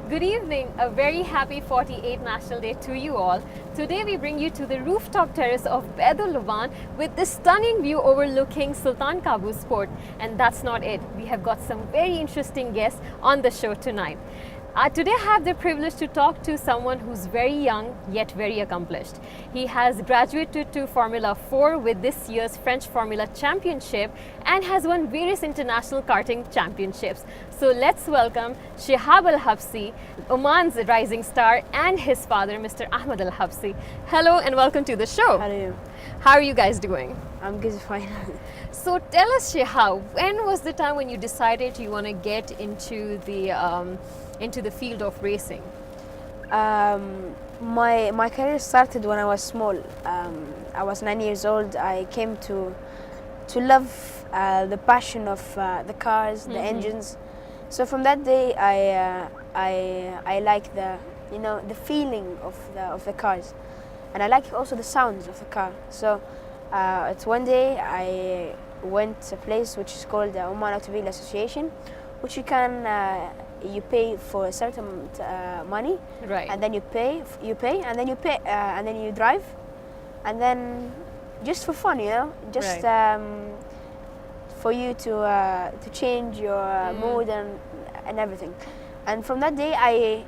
Good evening, a very happy 48th National Day to you all. Today we bring you to the rooftop terrace of Bedul Oman with this stunning view overlooking Sultan Qaboos Port. And that's not it, we have got some very interesting guests on the show tonight. Today I have the privilege to talk to someone who's very young yet very accomplished. He has graduated to Formula 4 with this year's French Formula Championship and has won various international karting championships. So let's welcome Shihab Al Habsi, Oman's rising star, and his father, Mr. Ahmed Al Habsi. Hello and welcome to the show. Hello. How are you guys doing? I'm good, fine. So tell us, Shihab, when was the time when you decided you want to get into the field of racing? My career started when I was small. I was 9 years old. I came to love the passion of the cars, the engines. So from that day, I like the feeling of the cars, and I like also the sounds of the car. So it's one day I went to a place which is called the Oman Automobile Association, which you pay for a certain money, Right. and then you pay, and then and then you drive, and then just for fun, just Right. For you to change your mood and everything. And from that day, I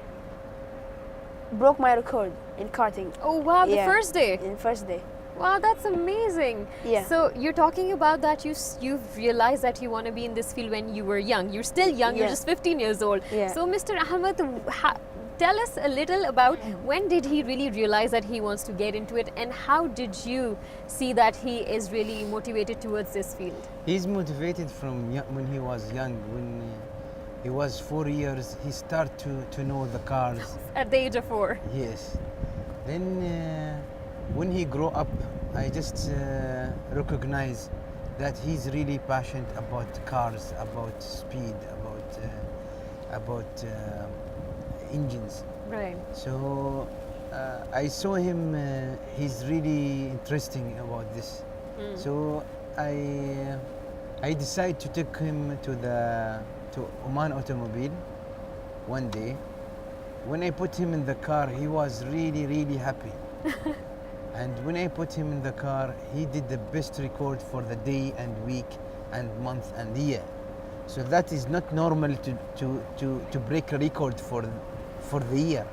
broke my record in karting. Oh wow, the Yeah. first day. In the first day. Wow, that's amazing. Yeah. So you're talking about that you've realized that you want to be in this field when you were young. You're still young. You're Yeah. just 15 years old. Yeah. So Mr. Ahmed, tell us a little about when did he really realize that he wants to get into it, and how did you see that he is really motivated towards this field? He's motivated from when he was young. When he was 4 years, he started to know the cars. At the age of 4. Yes. Then when he grew up, I just recognize that he's really passionate about cars, about speed, about engines. Right. So I saw him. He's really interesting about this. So I decided to take him to Oman Automobile one day. When I put him in the car, he was really happy. And when I put him in the car, he did the best record for the day and week and month and year. So that is not normal to break a record for the year.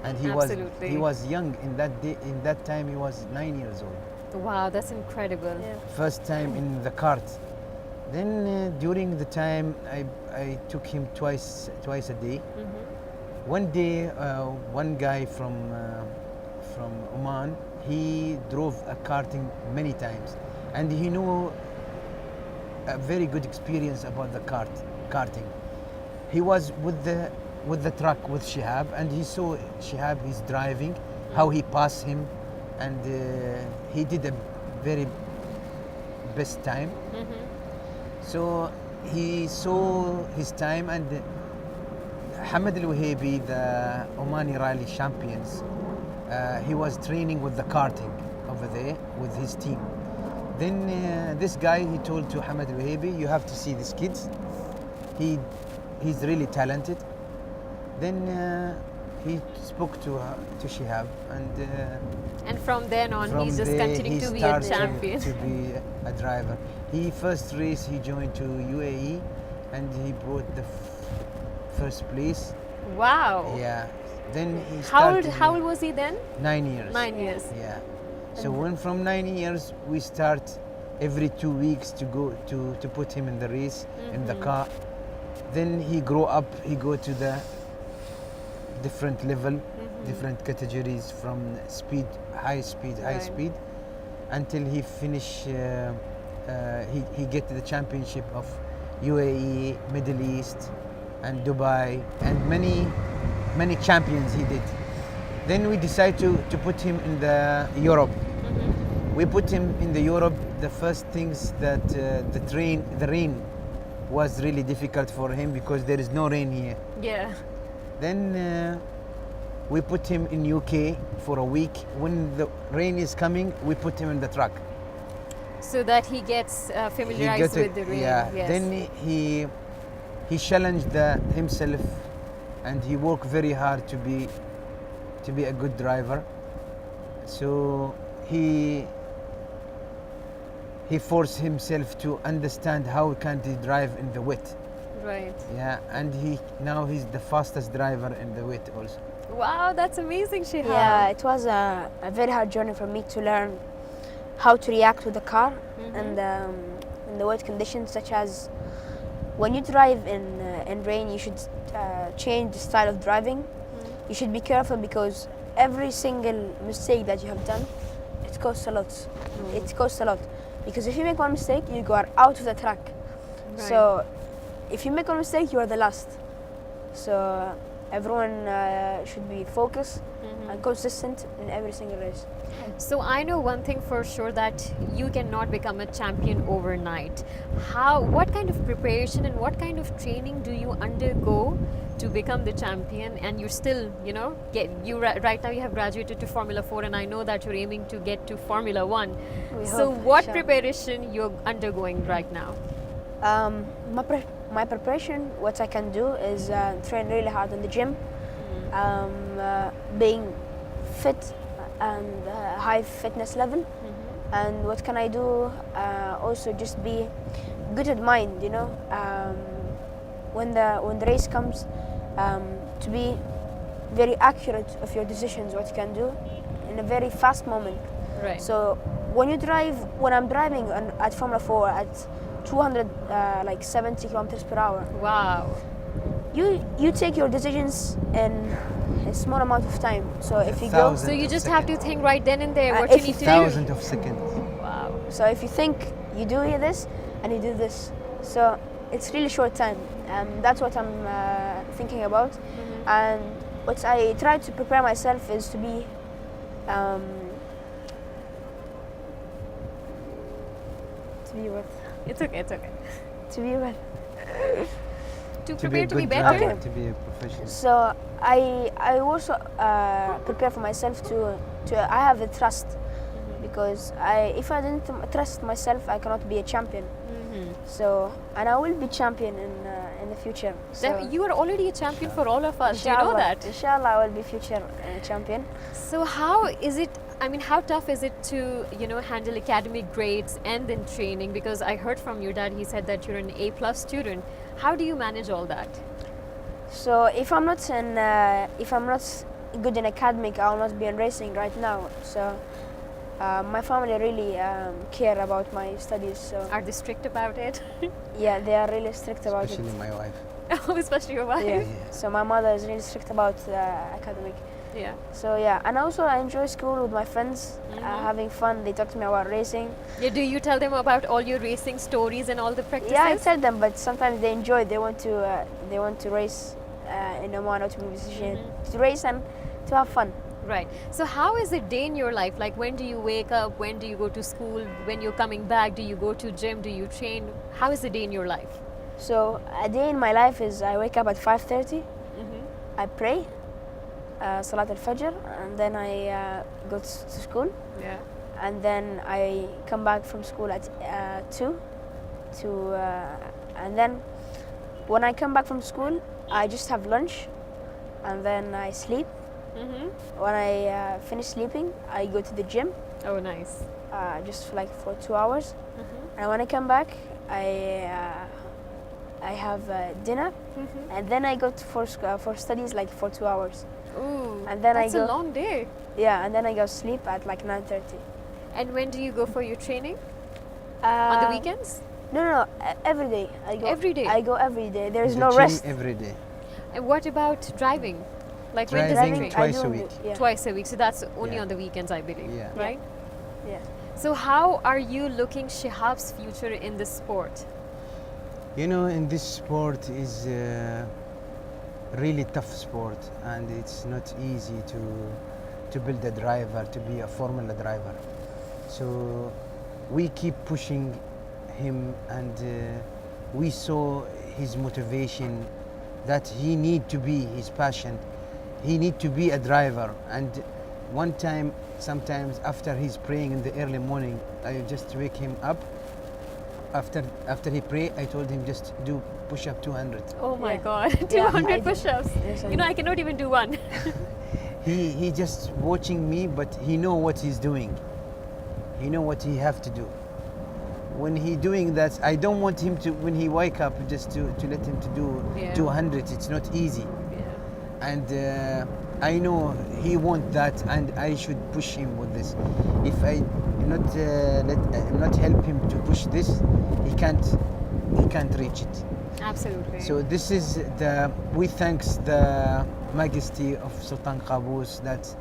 And Absolutely. he was young in that day. In that time, he was 9 years old. Wow, that's incredible. Yeah. First time in the kart. Then during the time, I took him twice a day. One day, one guy from Oman, he drove a karting many times, and he knew a very good experience about the karting. He was with the truck with Shihab, and he saw Shihab is driving, how he passed him, and he did a very best time. So he saw his time, and Hamad Al-Wahibi, the Omani rally champions, he was training with the karting over there with his team. Then this guy, he told to Hamad Al-Wahibi, you have to see these kids. He's really talented. Then he spoke to Shihab, And from then on, from he's just there continuing he to be a started champion. to be a driver. First race he joined to UAE, and he brought the first place. Wow. Yeah. Then he How old, started. how old was he then? 9 years. 9 years. Yeah. So when from 9 years we start every 2 weeks to go to put him in the race in the car. Then he grow up. He go to the different level, different categories from speed, high Right. speed, until he finish. He get to the championship of UAE, Middle East, and Dubai, and many champions he did. Then we decided to put him in the Europe. We put him in the Europe. The first things that the rain was really difficult for him because there is no rain here. Yeah. Then we put him in UK for a week. When the rain is coming, we put him in the truck. So that he gets familiarized with the rain. Yeah. Yes. Then he challenged himself and he worked very hard to be a good driver. So he forced himself to understand how can he drive in the wet. Right. Yeah, and he's the fastest driver in the wet also. Wow, that's amazing, Shihab. Yeah, it was a very hard journey for me to learn how to react with the car and in the wet conditions, such as when you drive in rain, you should change the style of driving. You should be careful because every single mistake that you have done, it costs a lot. It costs a lot because if you make one mistake, you go out of the track. Right. So if you make one mistake, you are the last. So everyone should be focused and consistent in every single race. So I know one thing for sure, that you cannot become a champion overnight. What kind of preparation and what kind of training do you undergo to become the champion? And you're still, right now you have graduated to Formula 4, and I know that you're aiming to get to Formula 1. So hope, what inshallah. preparation you're undergoing right now? My preparation, what I can do is train really hard in the gym, being fit and high fitness level. And what can I do? Also, just be good at mind. When the race comes, to be very accurate of your decisions. What you can do in a very fast moment. Right. So when I'm driving at Formula 4 at 270 kilometers per hour, Wow. you take your decisions in a small amount of time. So if you go, So you just have to think right then and there what if you you need to Thousands of seconds. do. Wow. so if you think you do this and you do this, so it's really short time. That's what I'm thinking about. And what I try to prepare myself is to be what? It's okay. To be what? To To be prepare a to be good better. driver, to be a professional. So I also prepare for myself to I have a trust, because if I didn't trust myself, I cannot be a champion. So, and I will be champion in the future. So You are already a champion for all of us. Do you know that? Inshallah, I will be future champion. So how is it? I mean, how tough is it to handle academic grades and then training? Because I heard from your dad, he said that you're an A+ student. How do you manage all that? So if I'm not good in academic, I will not be in racing right now. So my family really care about my studies. So Are they strict about it? yeah, they are really strict about Especially it. my wife. Especially your wife. Yeah. Yeah. So my mother is really strict about academic. Yeah. So yeah, and also I enjoy school with my friends, having fun. They talk to me about racing. Yeah. Do you tell them about all your racing stories and all the practices? Yeah, I tell them, but sometimes they enjoy. They want to race in Oman Automotive Association, to race and to have fun. Right. So how is a day in your life? Like, when do you wake up? When do you go to school? When you're coming back, do you go to gym? Do you train? How is a day in your life? So a day in my life is I wake up at 5:30. I pray, Salat al-Fajr, and then I go to school. Yeah. And then I come back from school at 2 and then when I come back from school, I just have lunch and then I sleep. When I finish sleeping, I go to the gym Oh, nice. just for 2 hours. And when I come back, I have dinner, and then I go for studies for 2 hours. Ooh, And then that's I a go, long day. yeah, and then I go sleep at 9:30. And when do you go for your training? On the weekends? No, every day. I go Every day? I go every day. There is The no gym rest. every day. And what about driving? Like, when does Driving it rain? twice I a do week. Yeah. Twice a week. So that's only Yeah. on the weekends, I believe. Yeah. Right? Yeah. So how are you looking Shihab's future in this sport? You know, in this sport is really tough sport, and it's not easy to build a driver, to be a Formula driver. So we keep pushing him, and we saw his motivation, that he need to be his passion. He need to be a driver. And one time, sometimes after he's praying in the early morning, I just wake him up after he pray, I told him just do push up 200. Oh my Yeah. God, Yeah, 200 I do. push-ups. Yes, I You know, do. I cannot even do one. He just watching me, but he know what he's doing. He know what he have to do. When he doing that, I don't want him to, when he wake up, just to let him to do Yeah. 200. It's not easy. Yeah. And I know he want that, and I should push him with this. If I not help him to push this, he can't reach it. Absolutely. So this is we thanks the Majesty of Sultan Qaboos that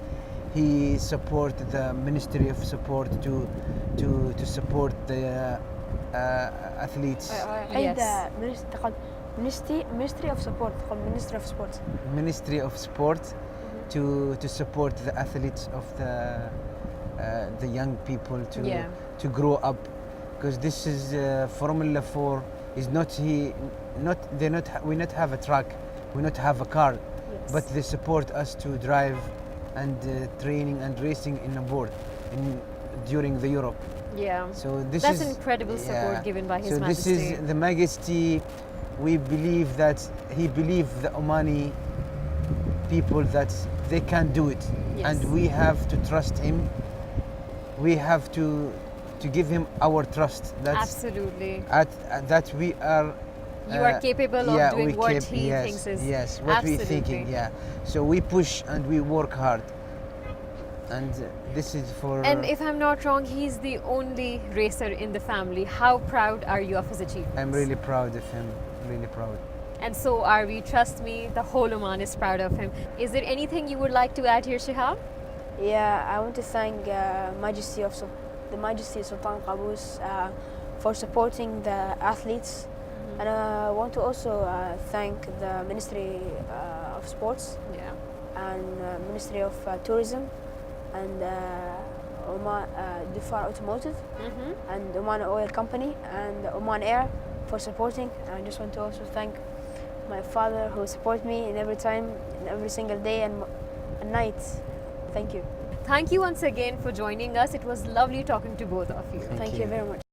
he support the Ministry of Support to support the athletes. Yes. Ministry of Support called Ministry of Sports. Ministry of Sport to support the athletes of the young people Yeah. to grow up, because this is Formula 4 is we not have a track, we not have a car, Yes. but they support us to drive and training and racing in a board during the Europe. Yeah. So this That's is incredible support given by His so Majesty. this is the Majesty. We believe that he believes the Omani people that they can do it, Yes. and we have to trust him. We have to give him our trust. Absolutely. That we are. You are capable of doing we what he yes, thinks is yes, what we thinking. absolutely. Yeah. So we push and we work hard, and this is for. And if I'm not wrong, he's the only racer in the family. How proud are you of his achievements? I'm really proud of him. Really proud. And so are we. Trust me, the whole Oman is proud of him. Is there anything you would like to add here, Shihab? Yeah, I want to thank the Majesty Sultan Qaboos for supporting the athletes, and I want to also thank the Ministry of Sports Yeah. and Ministry of Tourism and Oman Dufar Automotive and Oman Oil Company and Oman Air for supporting. I just want to also thank my father who supports me in every time, in every single day and night. Thank you. Thank you once again for joining us. It was lovely talking to both of you. Thank Thank you. you very much.